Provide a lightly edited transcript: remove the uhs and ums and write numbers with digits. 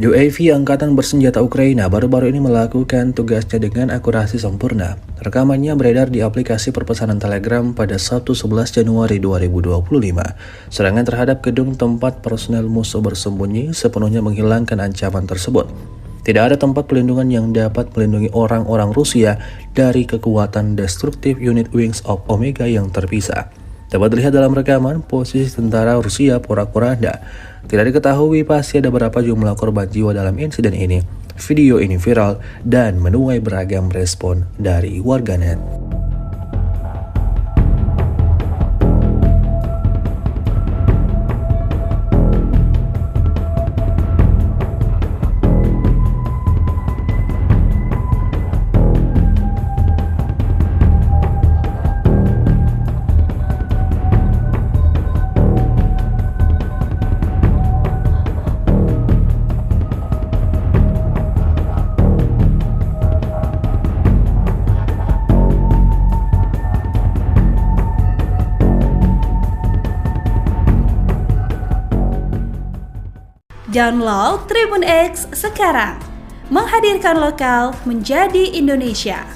UAV Angkatan Bersenjata Ukraina baru-baru ini melakukan tugasnya dengan akurasi sempurna. Rekamannya beredar di aplikasi perpesanan Telegram pada Sabtu 11 Januari 2025. Serangan terhadap gedung tempat personel musuh bersembunyi sepenuhnya menghilangkan ancaman tersebut. Tidak ada tempat pelindungan yang dapat melindungi orang-orang Rusia dari kekuatan destruktif unit Wings of Omega yang terpisah. Dapat dilihat dalam rekaman, posisi tentara Rusia porak-poranda. Tidak diketahui pasti ada berapa jumlah korban jiwa dalam insiden ini. Video ini viral dan menuai beragam respon dari warganet. Download Tribun X sekarang, menghadirkan lokal menjadi Indonesia.